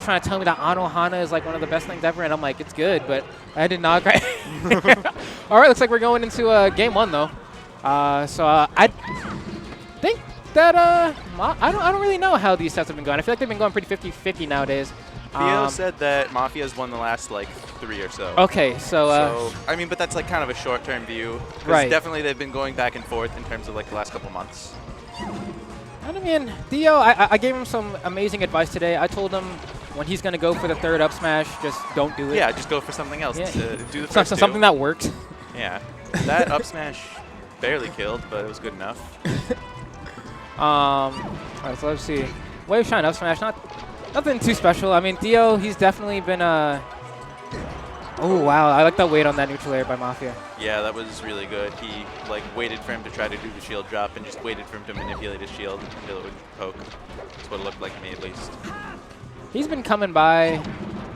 trying to tell me that Ano Hana is like one of the best things ever, and I'm like, it's good, but I did not. All right, looks like we're going into game one though. I think that I don't really know how these sets have been going. I feel like they've been going pretty 50-50 nowadays. Theo said that Mafia's won the last like 3 or so. Okay, so I mean, but that's like kind of a short-term view. Right. Definitely they've been going back and forth in terms of like the last couple months. I mean, Theo, I gave him some amazing advice today. I told him when he's going to go for the third up smash, just don't do it. Yeah, just go for something else. Yeah. Do the first something that works. Yeah, that up smash barely killed, but it was good enough. All right, so let's see. Wave Shine up smash, nothing too special. I mean, Theo, he's definitely been oh wow, I like that weight on that neutral air by Mafia. Yeah, that was really good. He like waited for him to try to do the shield drop and just waited for him to manipulate his shield until it would poke. That's what it looked like to me, at least. He's been coming by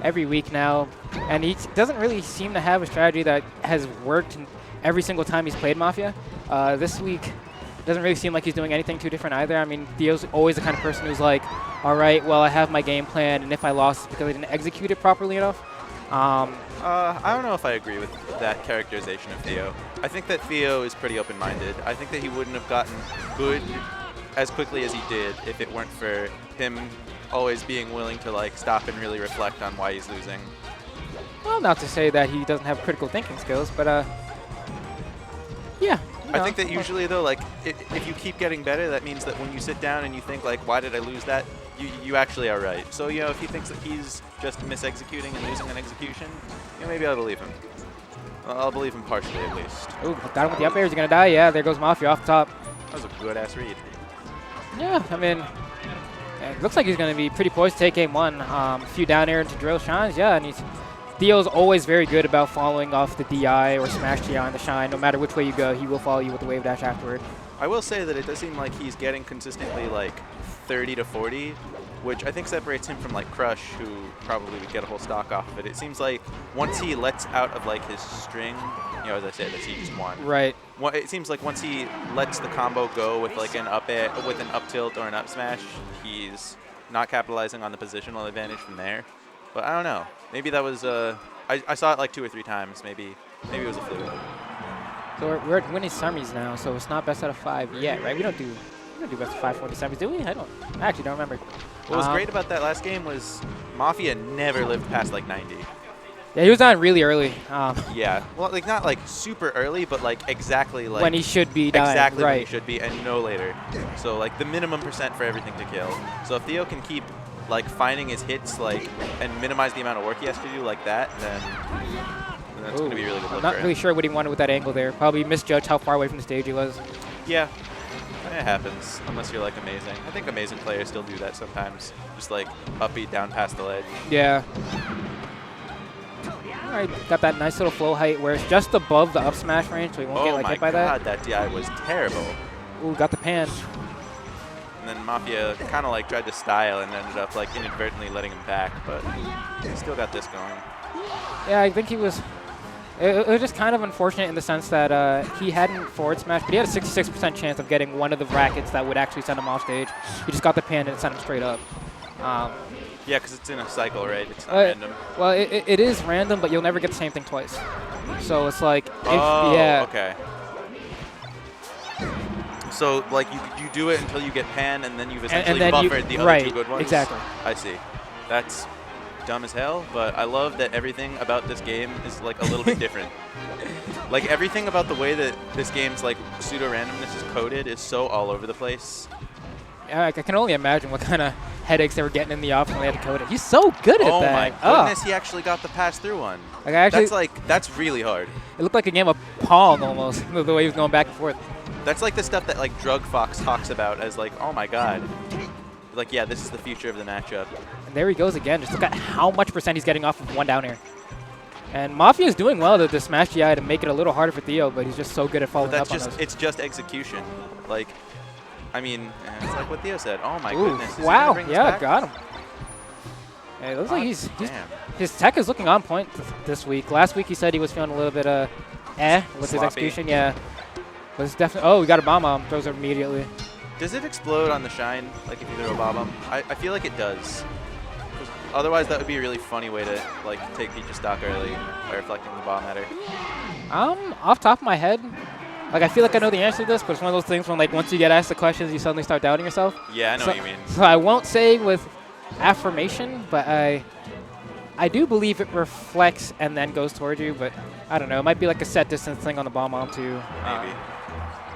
every week now, and he doesn't really seem to have a strategy that has worked every single time he's played Mafia. This week, doesn't really seem like he's doing anything too different either. I mean, Theo's always the kind of person who's like, all right, well, I have my game plan, and if I lost, it's because I didn't execute it properly enough. I don't know if I agree with that characterization of Theo. I think that Theo is pretty open-minded. I think that he wouldn't have gotten good as quickly as he did if it weren't for him always being willing to like stop and really reflect on why he's losing. Well, not to say that he doesn't have critical thinking skills, but yeah. I think that usually though, like if you keep getting better, that means that when you sit down and you think like, why did I lose that? You actually are right. So, you know, if he thinks that he's just misexecuting and losing an execution, you know, maybe I'll believe him. I'll believe him partially at least. Ooh, got him with the up air. Is he going to die? Yeah, there goes Mafia off the top. That was a good-ass read. Yeah, I mean, it looks like he's going to be pretty poised to take game one. A few down air into drill shines. Yeah, and Theo's always very good about following off the DI or smash DI on the shine. No matter which way you go, he will follow you with the wave dash afterward. I will say that it does seem like he's getting consistently like 30 to 40, which I think separates him from like Crush, who probably would get a whole stock off of it. It seems like once he lets out of like his string, you know, as I said, that's he just won. Right. It seems like once he lets the combo go with like an up air, with an up tilt or an up smash, he's not capitalizing on the positional advantage from there. But I don't know. Maybe that was I saw it like 2 or 3 times. Maybe it was a fluke. So we're winning semis now, so it's not best out of 5 yet, right? We don't do best of 5 40 semis, do we? I actually don't remember. What was great about that last game was Mafia never lived past like 90. Yeah, he was on really early. Yeah, well, like not like super early, but like exactly like when he should be dying. Exactly right. when he should be, and no later. So like the minimum % for everything to kill. So if Theo can keep like finding his hits like and minimize the amount of work he has to do like that, then that's going to be really good. I'm not really sure what he wanted with that angle there. Probably misjudged how far away from the stage he was. Yeah, it happens unless you're like amazing. I think amazing players still do that sometimes. Just like up beat down past the ledge. Yeah. All right, got that nice little flow height where it's just above the up smash range, so he won't get like hit by that. Oh my god, that DI was terrible. Ooh, got the pan. And then Mafia kind of like tried to style and ended up like inadvertently letting him back, but he still got this going. Yeah, I think he was. It was just kind of unfortunate in the sense that he hadn't forward smash, but he had a 66% chance of getting one of the brackets that would actually send him off stage. He just got the pan and it sent him straight up. Yeah, because it's in a cycle, right? It's not random. Well, it is random, but you'll never get the same thing twice. So it's like, yeah. Okay. So like you do it until you get pan, and then you've essentially buffered the other 2 good ones. Exactly. I see. That's dumb as hell, but I love that everything about this game is like a little bit different. Like everything about the way that this game's like pseudo randomness is coded is so all over the place. Yeah, I can only imagine what kind of headaches they were getting in the off when they had to code it. He's so good at that. Oh my goodness, he actually got the pass-through one. Like that's really hard. It looked like a game of Pong almost, the way he was going back and forth. That's like the stuff that like Drug Fox talks about as like, oh my god. Like, yeah, this is the future of the matchup. And there he goes again. Just look at how much % he's getting off of one down air. And Mafia is doing well to smash DI to make it a little harder for Theo, but he's just so good at following up on those. It's just execution. Like, I mean, it's like what Theo said. Oh my Ooh, goodness. wow, yeah, got him. Yeah, it looks like his tech is looking on point this week. Last week he said he was feeling a little bit with his execution. Yeah, but it's definitely. Oh, we got a bomb on him. Throws it immediately. Does it explode on the shine, like if you throw a bomb? I feel like it does. Otherwise, that would be a really funny way to like take Peach's stock early by reflecting the bomb at her. Off top of my head, like I feel like I know the answer to this, but it's one of those things when like once you get asked the questions, you suddenly start doubting yourself. Yeah, I know what you mean. So I won't say with affirmation, but I do believe it reflects and then goes towards you, but I don't know. It might be like a set distance thing on the bomb arm too. Maybe.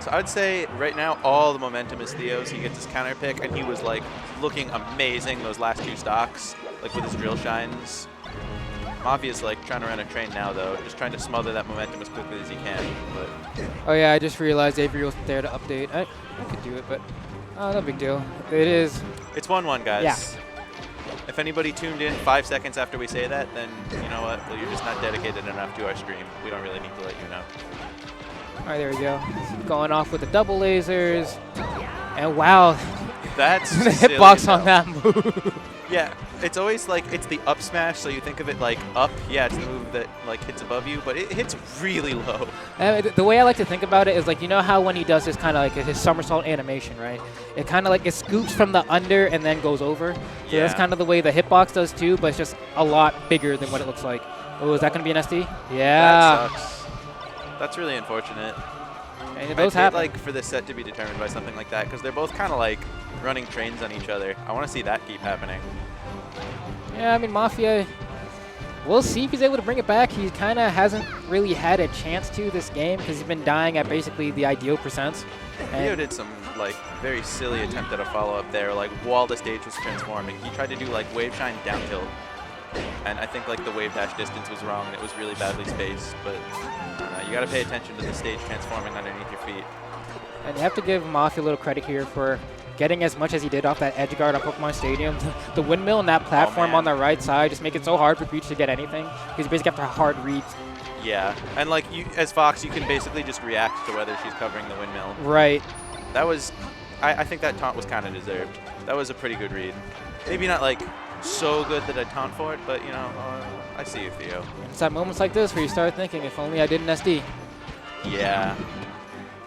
So I would say right now all the momentum is Theo's. He gets his counter pick, and he was like looking amazing those last 2 stocks, like with his drill shines. Mafia's like trying to run a train now though, just trying to smother that momentum as quickly as he can. But Oh yeah, I just realized Avery wasn't there to update. I could do it, but no big deal. It is. it's 1-1, guys. Yeah. If anybody tuned in 5 seconds after we say that, then you know what? Well, you're just not dedicated enough to our stream. We don't really need to let you know. All right, there we go. Going off with the double lasers, and wow, That's the silly hitbox as on hell. that move. Yeah, it's always like it's the up smash, so you think of it like up. Yeah, it's the move that like hits above you, but it hits really low. The way I like to think about it is like, you know how when he does his kind of like his somersault animation, right? It kind of like it scoops from the under and then goes over. So Yeah. that's kind of the way the hitbox does too, but it's just a lot bigger than what it looks like. Oh, is that going to be an SD? Yeah. That sucks. That's really unfortunate. And I'd those hate, happen. like for this set to be determined by something like that, because they're both kind of like running trains on each other. I want to see that keep happening. Yeah, I mean, Mafia, we'll see if he's able to bring it back. He kind of hasn't really had a chance to this game because he's been dying at basically the ideal percents. Theo did some like very silly attempt at a follow-up there, like while the stage was transforming. He tried to do like wave shine down tilt, and I think like the wave dash distance was wrong and it was really badly spaced, but you got to pay attention to the stage transforming underneath your feet. And you have to give Mafia a little credit here for getting as much as he did off that edge guard on Pokemon Stadium. The windmill and that platform on the right side just make it so hard for Peach to get anything because you basically have to hard read. Yeah, and like you, as Fox, you can basically just react to whether she's covering the windmill. Right. That was, I think that taunt was kind of deserved. That was a pretty good read. Maybe not like so good that I taunt for it, but you know, I see you, Theo. It's at moments like this where you start thinking, if only I did an SD. Yeah.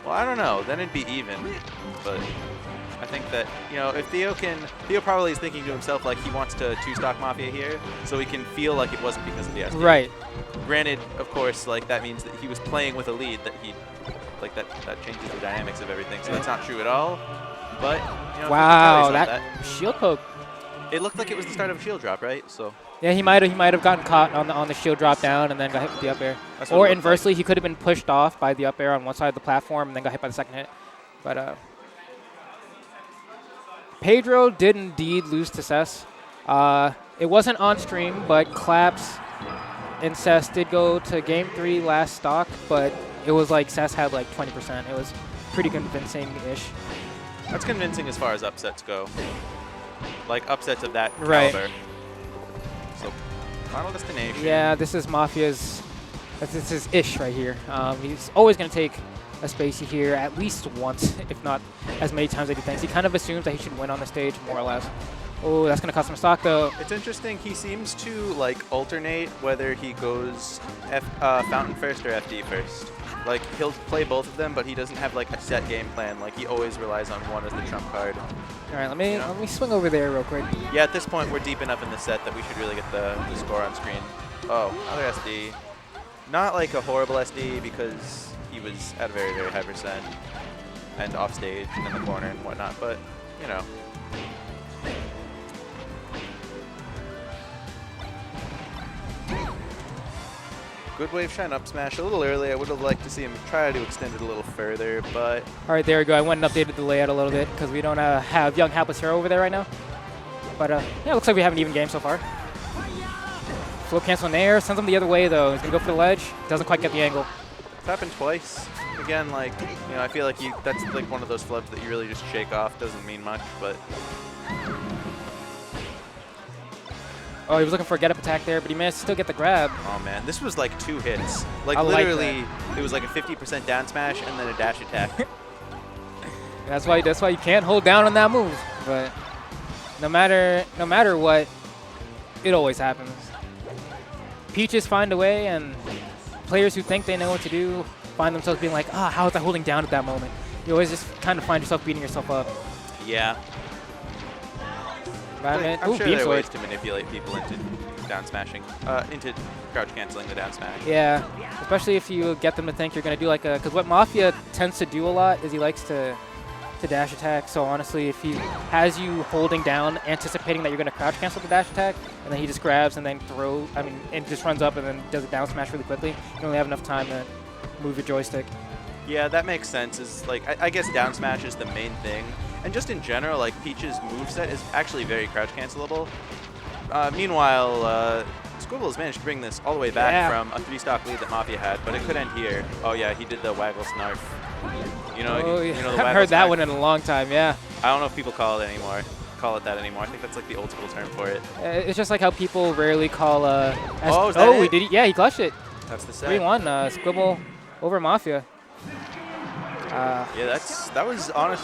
Well, I don't know. Then it'd be even. But I think that, you know, if Theo probably is thinking to himself like he wants to 2-stock Mafia here, so he can feel like it wasn't because of the SD. Right. Granted, of course, like that means that he was playing with a lead that he, like that changes the dynamics of everything. So that's not true at all. But you know, Wow, that shield poke. It looked like it was the start of a shield drop, right? So Yeah, he might have gotten caught on the shield drop down and then got hit with the up air. Or inversely, he could have been pushed off by the up air on one side of the platform and then got hit by the second hit. But Pedro did indeed lose to Cess. It wasn't on stream, but Claps and Cess did go to Game 3 last stock, but it was like Cess had like 20%. It was pretty convincing-ish. That's convincing as far as upsets go. Like upsets of that Right. caliber. So, Final Destination. Yeah, this is Mafia's. This is ish right here. He's always going to take a spacey here at least once, if not as many times as he thinks. He kind of assumes that he should win on the stage, more or less. Oh, that's going to cost him stock, though. It's interesting. He seems to like alternate whether he goes Fountain first or FD first. Like he'll play both of them, but he doesn't have like a set game plan. Like he always relies on one as the trump card. All right, let me swing over there real quick. Yeah, at this point we're deep enough in the set that we should really get the score on screen. Oh, another SD. Not like a horrible SD because he was at a very, very high percent and off stage and in the corner and whatnot, but you know. Good wave shine up smash a little early. I would have liked to see him try to extend it a little further, but All right, there we go. I went and updated the layout a little bit because we don't have young hapless hero over there right now. But yeah, it looks like we have an even game so far. Flow cancel in air, sends him the other way though. He's gonna go for the ledge. Doesn't quite get the angle. it's happened twice. Again, like, you know, I feel like that's like one of those flubs that you really just shake off. Doesn't mean much, but Oh, he was looking for a get-up attack there, but he managed to still get the grab. oh man, this was like 2 hits. Like I like literally, it was like a 50% down smash and then a dash attack. That's why you can't hold down on that move. But no matter what, it always happens. Peaches find a way, and players who think they know what to do find themselves being like, how was I holding down at that moment? You always just kind of find yourself beating yourself up. Yeah. Environment. I'm Ooh, sure beam there are sword. ways to manipulate people into down smashing, into crouch canceling the down smash. Yeah, especially if you get them to think you're going to do like a, because what Mafia tends to do a lot is he likes to dash attack. So honestly, if he has you holding down, anticipating that you're going to crouch cancel the dash attack, and then he just grabs and then and just runs up and then does a down smash really quickly, you only have enough time to move your joystick. Yeah, that makes sense. Is like I guess down smash is the main thing, and just in general, like Peach's moveset is actually very crouch cancelable. Meanwhile, Squible has managed to bring this all the way back from a 3-stock lead that Mafia had, but it could end here. Oh yeah, he did the waggle snarf. You know, Oh, you yeah. know the I haven't waggle heard that snarf? one in a long time. Yeah, I don't know if people call it anymore. Call it that anymore. I think that's like the old school term for it. it's just like how people rarely call. Oh, is that he it? did. Yeah, he clutched it. That's the set. 3-1. Squible over Mafia. Yeah, that was honestly.